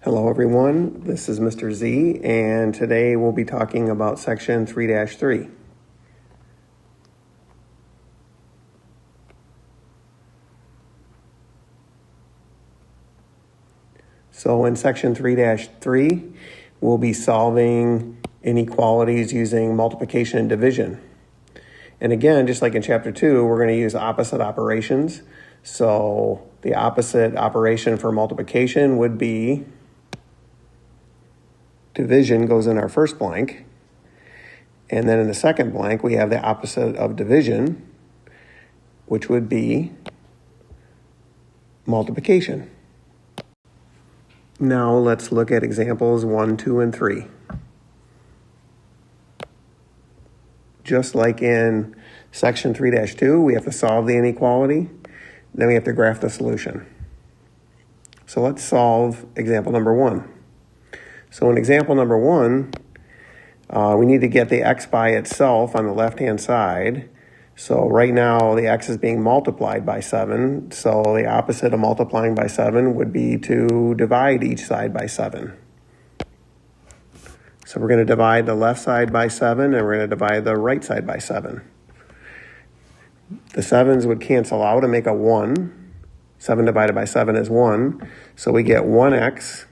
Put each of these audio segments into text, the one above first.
Hello everyone, this is Mr. Z, and today we'll be talking about section 3-3. So in section 3-3, we'll be solving inequalities using multiplication and division. And again, just like in chapter 2, we're going to use opposite operations. So the opposite operation for multiplication would be division goes in our first blank. And then in the second blank, we have the opposite of division, which would be multiplication. Now let's look at examples 1, 2, and 3. Just like in section 3-2, we have to solve the inequality. Then we have to graph the solution. So let's solve example number 1. So in example number 1, we need to get the x by itself on the left-hand side. So right now the x is being multiplied by 7. So the opposite of multiplying by 7 would be to divide each side by 7. So we're going to divide the left side by 7 and we're going to divide the right side by 7. The 7s would cancel out and make a 1. 7 divided by 7 is 1. So we get 1x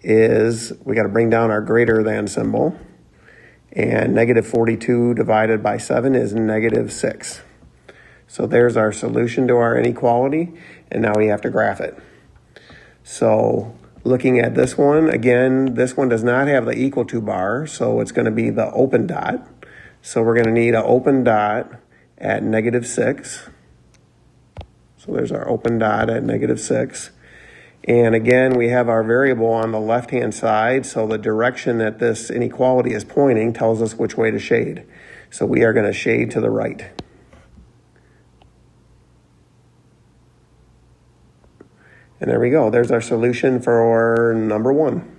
is, we got to bring down our greater than symbol. And negative 42 divided by 7 is negative 6. So there's our solution to our inequality. And now we have to graph it. So looking at this one, again, this one does not have the equal to bar. So it's going to be the open dot. So we're going to need an open dot at negative 6. So there's our open dot at negative 6. And again, we have our variable on the left-hand side, so the direction that this inequality is pointing tells us which way to shade. So we are going to shade to the right. And there we go. There's our solution for number 1.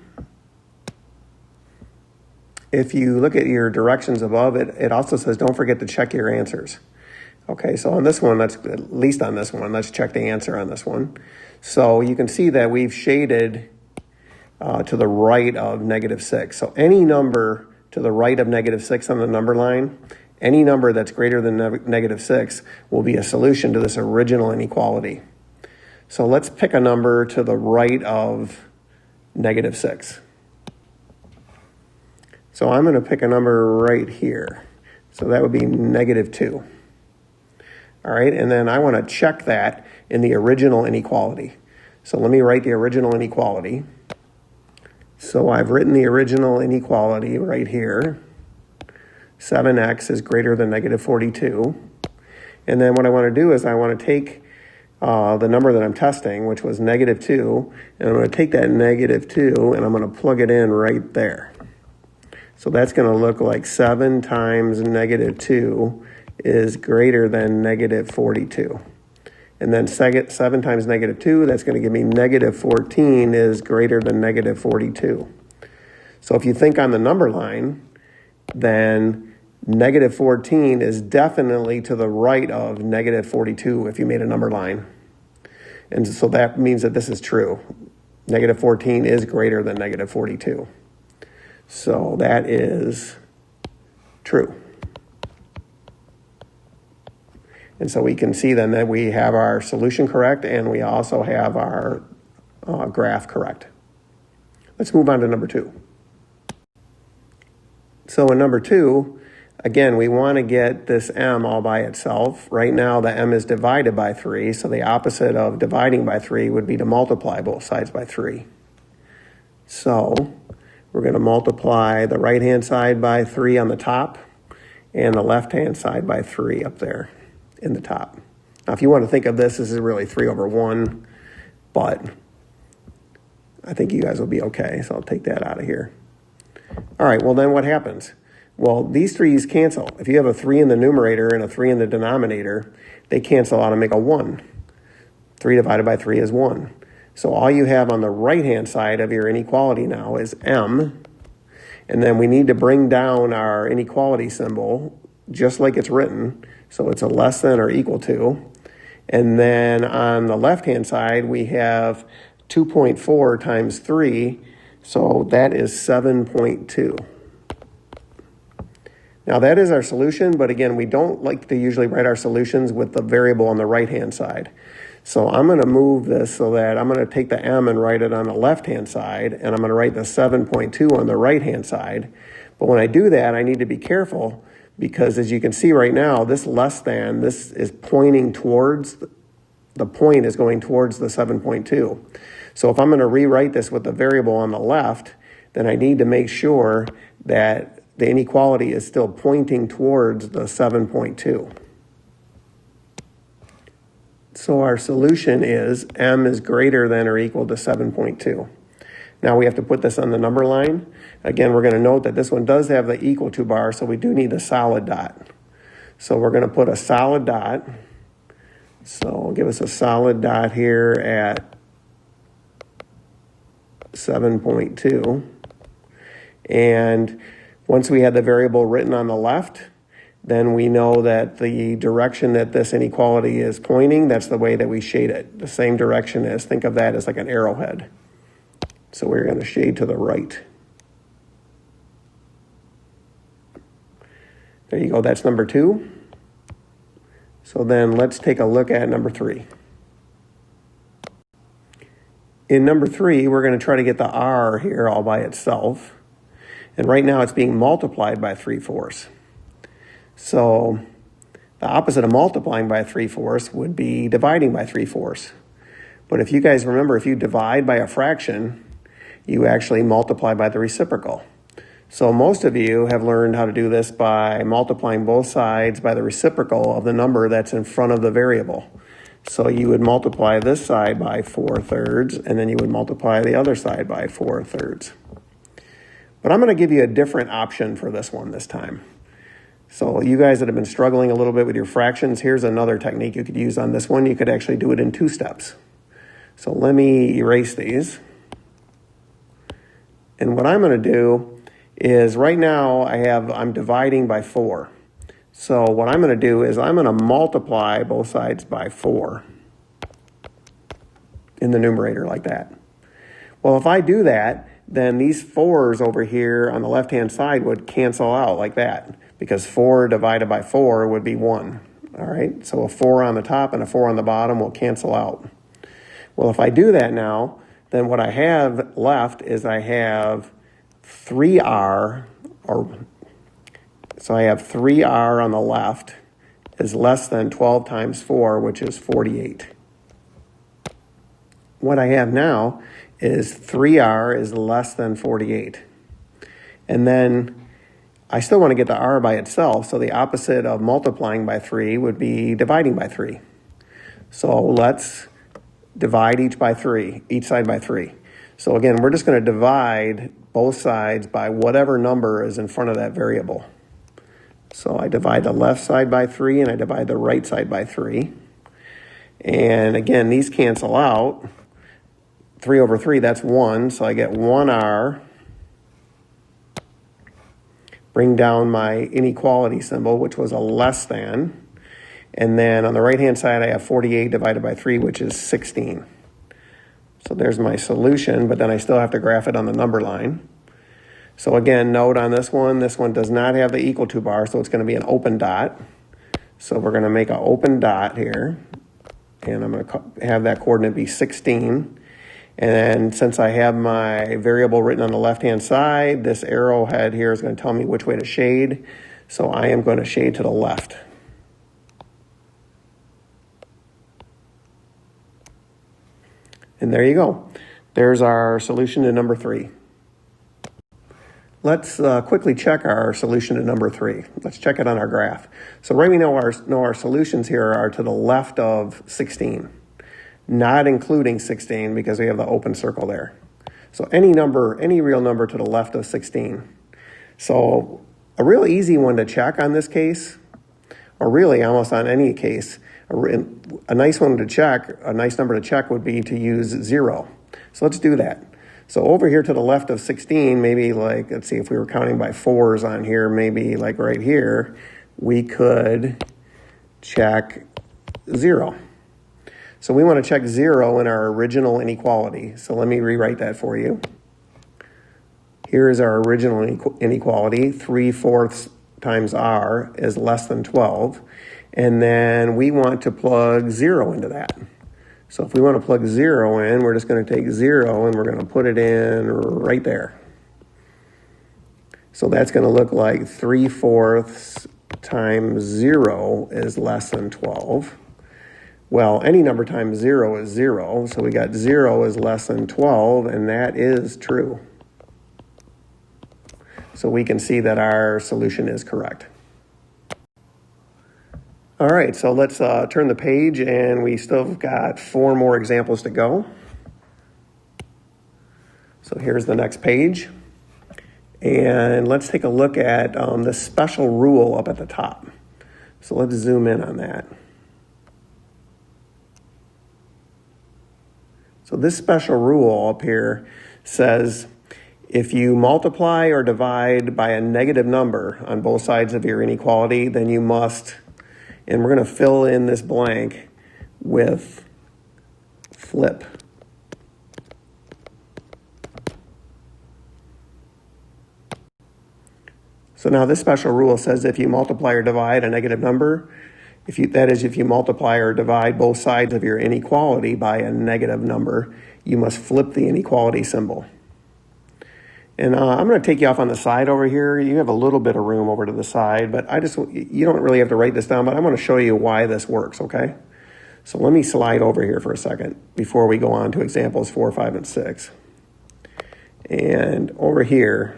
If you look at your directions above, it also says don't forget to check your answers. Okay, so on this one, at least on this one, let's check the answer on this one. So you can see that we've shaded to the right of negative 6. So any number to the right of negative 6 on the number line, any number that's greater than negative 6 will be a solution to this original inequality. So let's pick a number to the right of negative 6. So I'm going to pick a number right here. So that would be negative 2. All right, and then I want to check that in the original inequality. So let me write the original inequality. So I've written the original inequality right here. 7x is greater than negative 42. And then what I want to do is I want to take the number that I'm testing, which was negative 2, and I'm going to take that negative 2 and I'm going to plug it in right there. So that's going to look like 7 times negative 2 is greater than negative 42. And then 7 times negative 2, that's going to give me negative 14 is greater than negative 42. So if you think on the number line, then negative 14 is definitely to the right of negative 42 if you made a number line. And so that means that this is true. Negative 14 is greater than negative 42. So that is true. And so we can see then that we have our solution correct and we also have our graph correct. Let's move on to number 2. So in number 2, again, we want to get this m all by itself. Right now the m is divided by 3, so the opposite of dividing by 3 would be to multiply both sides by 3. So we're going to multiply the right-hand side by 3 on the top and the left-hand side by 3 up there in the top. Now, if you want to think of this is really 3 over 1, but I think you guys will be okay, so I'll take that out of here. All right, well then what happens? Well, these 3's cancel. If you have a 3 in the numerator and a 3 in the denominator, they cancel out and make a 1. 3 divided by 3 is 1. So all you have on the right-hand side of your inequality now is m, and then we need to bring down our inequality symbol just like it's written. So it's a less than or equal to. And then on the left-hand side, we have 2.4 times 3, so that is 7.2. Now that is our solution, but again, we don't like to usually write our solutions with the variable on the right-hand side. So I'm going to move this so that I'm going to take the m and write it on the left-hand side, and I'm going to write the 7.2 on the right-hand side. But when I do that, I need to be careful because as you can see right now, this less than, this is pointing towards, the point is going towards the 7.2. So if I'm going to rewrite this with the variable on the left, then I need to make sure that the inequality is still pointing towards the 7.2. So our solution is m is greater than or equal to 7.2. Now we have to put this on the number line. Again, we're going to note that this one does have the equal to bar, so we do need a solid dot. So we're going to put a solid dot. So I'll give us a solid dot here at 7.2. And once we had the variable written on the left, then we know that the direction that this inequality is pointing, that's the way that we shade it. The same direction as, think of that as like an arrowhead. So we're going to shade to the right. There you go, that's number 2. So then let's take a look at number 3. In number 3, we're going to try to get the r here all by itself. And right now it's being multiplied by 3/4. So the opposite of multiplying by 3/4 would be dividing by 3/4. But if you guys remember, if you divide by a fraction, you actually multiply by the reciprocal. So most of you have learned how to do this by multiplying both sides by the reciprocal of the number that's in front of the variable. So you would multiply this side by 4/3, and then you would multiply the other side by 4/3. But I'm going to give you a different option for this one this time. So you guys that have been struggling a little bit with your fractions, here's another technique you could use on this one. You could actually do it in 2 steps. So let me erase these. And what I'm going to do is right now I'm dividing by 4. So what I'm going to do is I'm going to multiply both sides by 4 in the numerator like that. Well, if I do that, then these 4s over here on the left-hand side would cancel out like that, because 4 divided by 4 would be 1. All right, so a 4 on the top and a 4 on the bottom will cancel out. Well, if I do that now, then what I have left is I have 3r, so I have 3r on the left is less than 12 times 4, which is 48. What I have now is 3r is less than 48. And then I still want to get the r by itself, so the opposite of multiplying by 3 would be dividing by 3. So let's divide each side by 3. So again, we're just going to divide both sides by whatever number is in front of that variable. So I divide the left side by 3 and I divide the right side by 3. And again, these cancel out. 3/3, that's 1, so I get 1r. Bring down my inequality symbol, which was a less than. And then on the right-hand side, I have 48 divided by 3, which is 16. So there's my solution, but then I still have to graph it on the number line. So again, note on this one does not have the equal to bar, so it's going to be an open dot. So we're going to make an open dot here, and I'm going to have that coordinate be 16. And then since I have my variable written on the left-hand side, this arrowhead here is going to tell me which way to shade. So I am going to shade to the left. And there you go. There's our solution to number 3. Let's quickly check our solution to number 3. Let's check it on our graph. So right now our solutions here are to the left of 16. Not including 16 because we have the open circle there. So any real number to the left of 16. So a real easy one to check on this case, or really almost on any case, a nice one to check, a nice number to check would be to use 0. So let's do that. So over here to the left of 16, maybe like, let's see if we were counting by 4s on here, maybe like right here, we could check 0. So we want to check 0 in our original inequality. So let me rewrite that for you. Here is our original inequality, 3/4 times r is less than 12. And then we want to plug 0 into that. So if we want to plug 0 in, we're just going to take 0 and we're going to put it in right there. So that's going to look like 3/4 times 0 is less than 12. Well, any number times 0 is 0, so we got 0 is less than 12, and that is true. So we can see that our solution is correct. All right, so let's turn the page, and we still have got 4 more examples to go. So here's the next page. And let's take a look at the special rule up at the top. So let's zoom in on that. So this special rule up here says if you multiply or divide by a negative number on both sides of your inequality, then you must, and we're going to fill in this blank with flip. So now this special rule says if you multiply or divide a negative number, if you multiply or divide both sides of your inequality by a negative number, you must flip the inequality symbol. And I'm going to take you off on the side over here. You have a little bit of room over to the side, but you don't really have to write this down, but I want to show you why this works, okay? So let me slide over here for a second before we go on to examples 4, 5, and 6. And over here,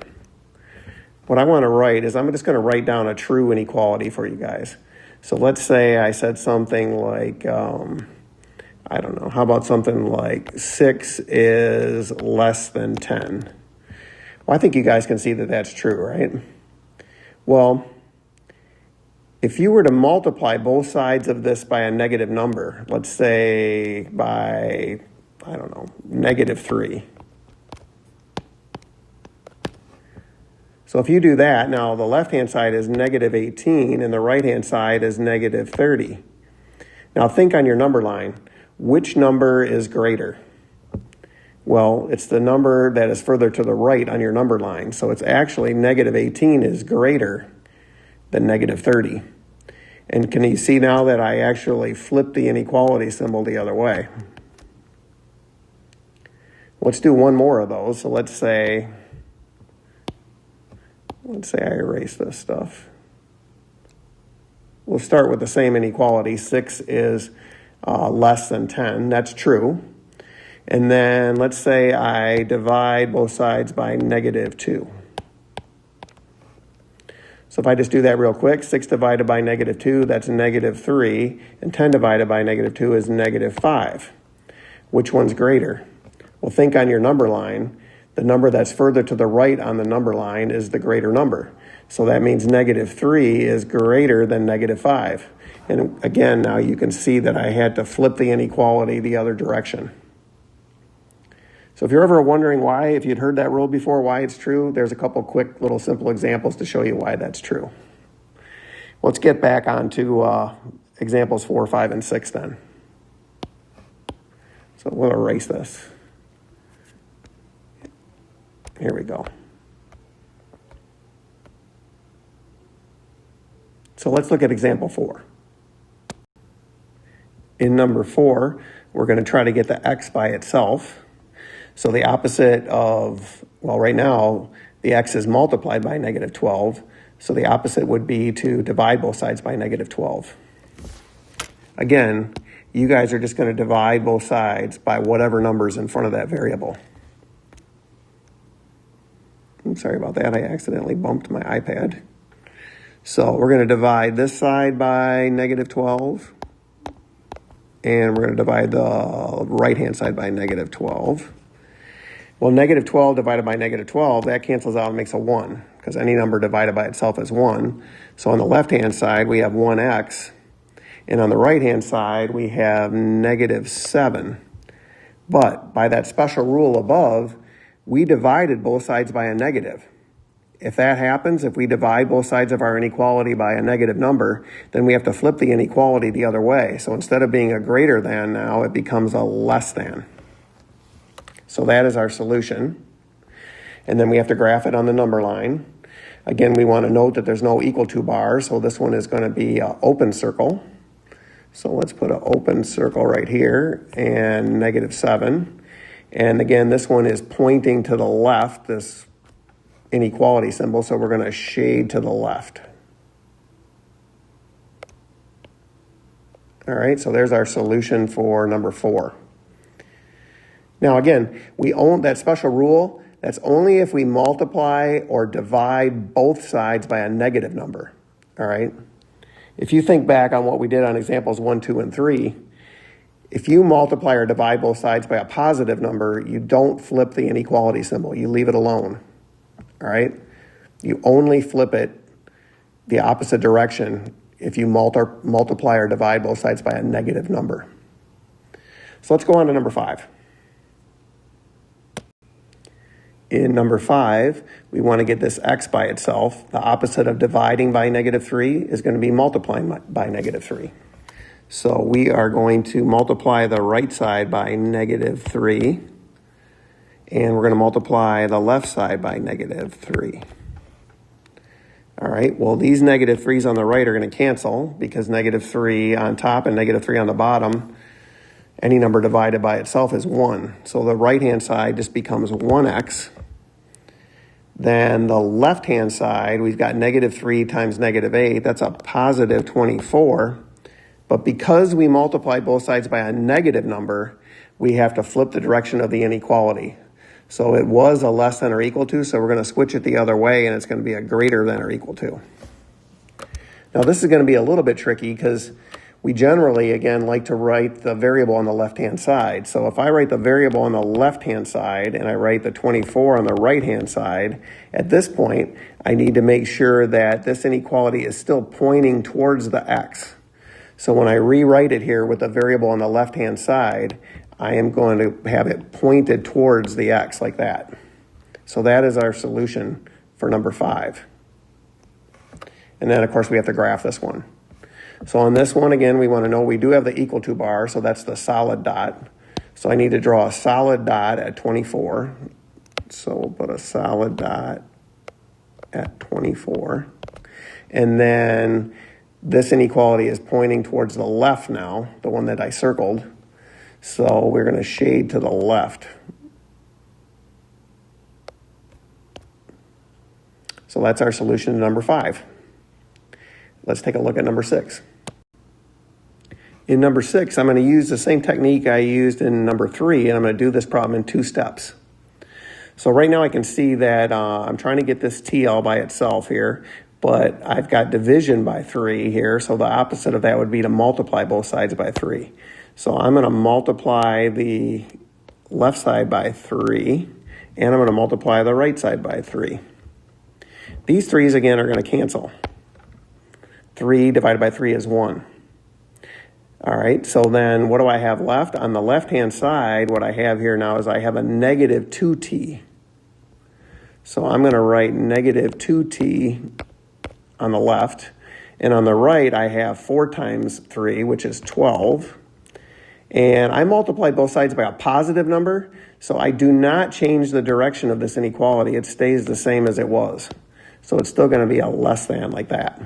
what I want to write is I'm just going to write down a true inequality for you guys. So let's say I said something like, I don't know, how about something like 6 is less than 10? Well, I think you guys can see that that's true, right? Well, if you were to multiply both sides of this by a negative number, let's say by, I don't know, -3. So if you do that, now the left-hand side is -18 and the right-hand side is -30. Now think on your number line. Which number is greater? Well, it's the number that is further to the right on your number line. So it's actually -18 is greater than -30. And can you see now that I actually flipped the inequality symbol the other way? Let's do one more of those. So let's say I erase this stuff. We'll start with the same inequality. 6 is less than 10. That's true. And then let's say I divide both sides by -2. So if I just do that real quick, 6 divided by -2, that's -3. And 10 divided by -2 is -5. Which one's greater? Well, think on your number line. The number that's further to the right on the number line is the greater number. So that means -3 is greater than -5. And again, now you can see that I had to flip the inequality the other direction. So if you're ever wondering why, if you'd heard that rule before, why it's true, there's a couple quick little simple examples to show you why that's true. Let's get back on to examples 4, 5, and 6 then. So we'll erase this. Here we go. So let's look at example 4. In number 4, we're going to try to get the x by itself. So the opposite of, well, right now, the x is multiplied by -12. So the opposite would be to divide both sides by -12. Again, you guys are just going to divide both sides by whatever number's in front of that variable. I'm sorry about that. I accidentally bumped my iPad. So we're going to divide this side by -12. And we're going to divide the right-hand side by -12. Well, -12 divided by -12, that cancels out and makes a 1, because any number divided by itself is 1. So on the left-hand side, we have 1x. And on the right-hand side, we have -7. But by that special rule above, we divided both sides by a negative. If that happens, if we divide both sides of our inequality by a negative number, then we have to flip the inequality the other way. So instead of being a greater than now, it becomes a less than. So that is our solution. And then we have to graph it on the number line. Again, we want to note that there's no equal to bar, so this one is going to be an open circle. So let's put an open circle right here, and -7. And again, this one is pointing to the left, this inequality symbol, so we're going to shade to the left. All right, so there's our solution for number 4. Now again, we own that special rule. That's only if we multiply or divide both sides by a negative number. All right. If you think back on what we did on examples 1, 2, and 3, if you multiply or divide both sides by a positive number, you don't flip the inequality symbol. You leave it alone. All right. You only flip it the opposite direction if you multiply or divide both sides by a negative number. So let's go on to number 5. In number 5, we want to get this x by itself. The opposite of dividing by -3 is going to be multiplying by -3. So we are going to multiply the right side by -3, and we're going to multiply the left side by -3. All right, well, these -3's on the right are going to cancel because -3 on top and -3 on the bottom, any number divided by itself is 1. So the right-hand side just becomes 1x. Then the left-hand side, we've got -3 times -8. That's a positive 24. But because we multiply both sides by a negative number, we have to flip the direction of the inequality. So it was a less than or equal to, so we're going to switch it the other way, and it's going to be a greater than or equal to. Now this is going to be a little bit tricky because we generally, again, like to write the variable on the left-hand side. So if I write the variable on the left-hand side and I write the 24 on the right-hand side, at this point, I need to make sure that this inequality is still pointing towards the x. So when I rewrite it here with the variable on the left-hand side, I am going to have it pointed towards the x like that. So that is our solution for number 5. And then, of course, we have to graph this one. So on this one, again, we want to know we do have the equal to bar, so that's the solid dot. So I need to draw a solid dot at 24. So we'll put a solid dot at 24. And then this inequality is pointing towards the left now, the one that I circled. So we're going to shade to the left. So that's our solution to number 5. Let's take a look at number 6. In number 6, I'm going to use the same technique I used in number 3, and I'm going to do this problem in 2 steps. So right now I can see that I'm trying to get this TL by itself here, but I've got division by 3 here, so the opposite of that would be to multiply both sides by 3. So I'm going to multiply the left side by 3, and I'm going to multiply the right side by 3. These 3's, again, are going to cancel. 3 divided by 3 is 1. All right, so then what do I have left? On the left-hand side, what I have here now is I have a negative 2t. So I'm going to write negative 2t on the left. And on the right, I have 4 times 3, which is 12. And I multiply both sides by a positive number, so I do not change the direction of this inequality. It stays the same as it was. So it's still going to be a less than like that.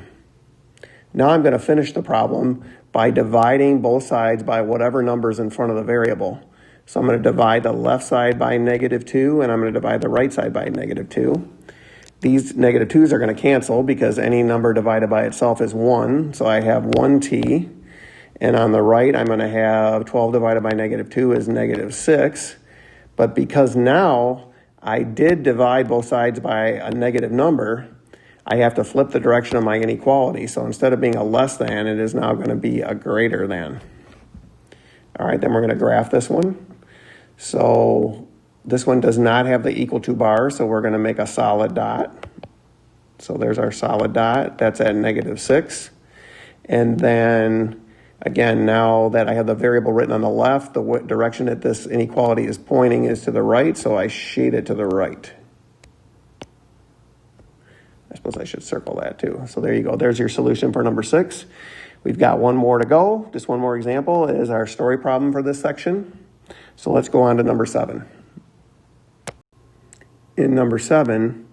Now I'm going to finish the problem by dividing both sides by whatever number's in front of the variable. So I'm going to divide the left side by -2, and I'm going to divide the right side by -2. These -2's are going to cancel because any number divided by itself is 1. So I have 1t. And on the right, I'm going to have 12 divided by -2 is -6. But because now I did divide both sides by a negative number, I have to flip the direction of my inequality. So instead of being a less than, it is now going to be a greater than. All right, then we're going to graph this one. So this one does not have the equal to bar, so we're going to make a solid dot. So there's our solid dot. That's at -6. And then, again, now that I have the variable written on the left, the direction that this inequality is pointing is to the right, so I shade it to the right. I suppose I should circle that too. So there you go. There's your solution for number 6. We've got one more to go. Just one more example is our story problem for this section. So let's go on to number 7. In number 7,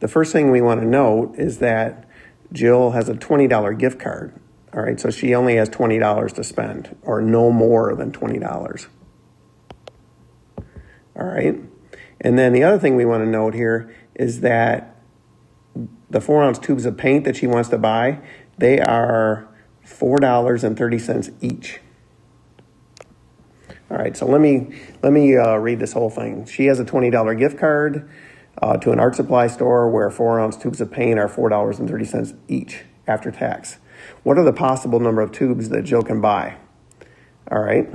the first thing we want to note is that Jill has a $20 gift card. All right, so she only has $20 to spend, or no more than $20. All right, and then the other thing we want to note here is that the 4-ounce tubes of paint that she wants to buy, they are $4.30 each. All right, so let me read this whole thing. She has a $20 gift card to an art supply store where 4-ounce tubes of paint are $4.30 each after tax. What are the possible number of tubes that Jill can buy? All right.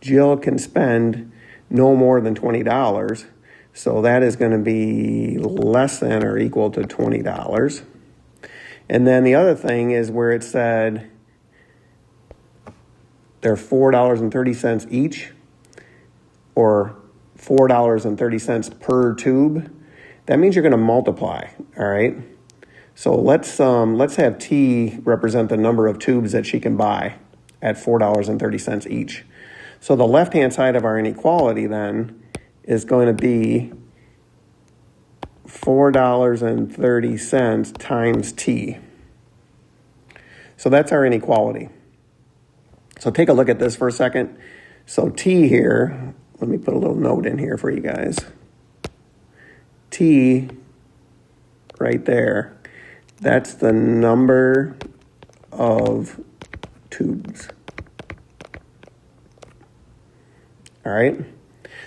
Jill can spend no more than $20, so that is going to be less than or equal to $20. And then the other thing is where it said they're $4.30 each, or $4.30 per tube. That means you're going to multiply, all right? So let's have T represent the number of tubes that she can buy at $4.30 each. So the left-hand side of our inequality then is going to be $4.30 times T. So that's our inequality. So take a look at this for a second. So T here, let me put a little note in here for you guys. T right there, that's the number of tubes. All right?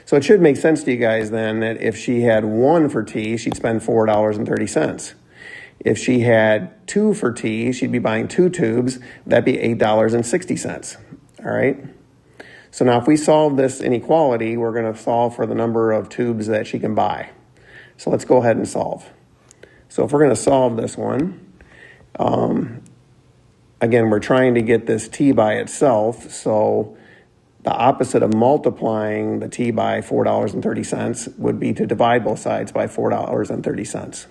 So it should make sense to you guys then that if she had 1 for T, she'd spend $4.30. If she had 2 for T, she'd be buying 2 tubes. That'd be $8.60. All right? So now if we solve this inequality, we're going to solve for the number of tubes that she can buy. So let's go ahead and solve. So if we're going to solve this one, again, we're trying to get this T by itself. So the opposite of multiplying the T by $4.30 would be to divide both sides by $4.30.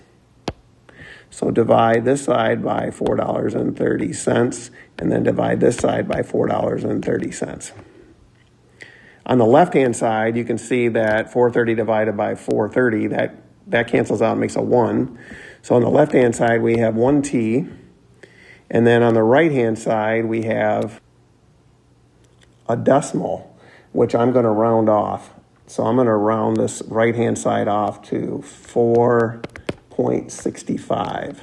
So divide this side by $4.30 and then divide this side by $4.30. On the left-hand side, you can see that 430 divided by 430, that cancels out and makes a 1. So on the left-hand side, we have 1T. And then on the right-hand side, we have a decimal, which I'm going to round off. So I'm going to round this right-hand side off to 4.65.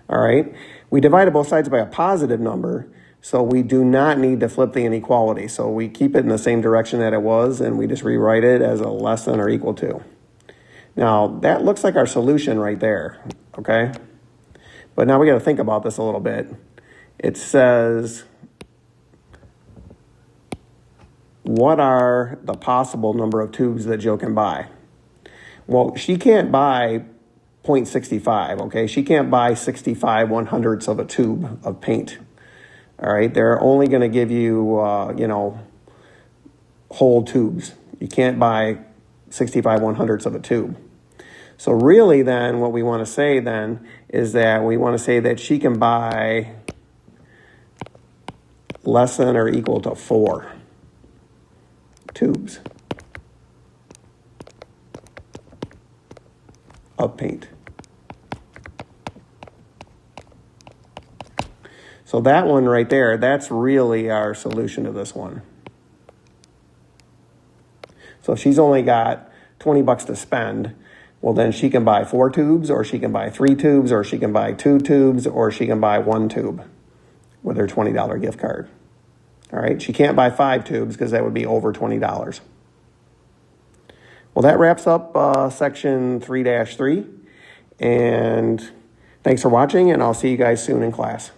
All right. We divided both sides by a positive number, so we do not need to flip the inequality. So we keep it in the same direction that it was, and we just rewrite it as a less than or equal to. Now, that looks like our solution right there, okay? But now we got to think about this a little bit. It says, what are the possible number of tubes that Jill can buy? Well, she can't buy 0.65, okay? She can't buy 65 1/100ths of a tube of paint, all right? They're only going to give you, whole tubes. You can't buy 65 1/100ths of a tube. So really then what we want to say then is that we want to say that she can buy less than or equal to 4 tubes of paint. So that one right there, that's really our solution to this one. So if she's only got $20 to spend, well, then she can buy 4 tubes, or she can buy 3 tubes, or she can buy 2 tubes, or she can buy 1 tube with her $20 gift card. All right, she can't buy 5 tubes because that would be over $20. Well, that wraps up section 3-3, and thanks for watching, and I'll see you guys soon in class.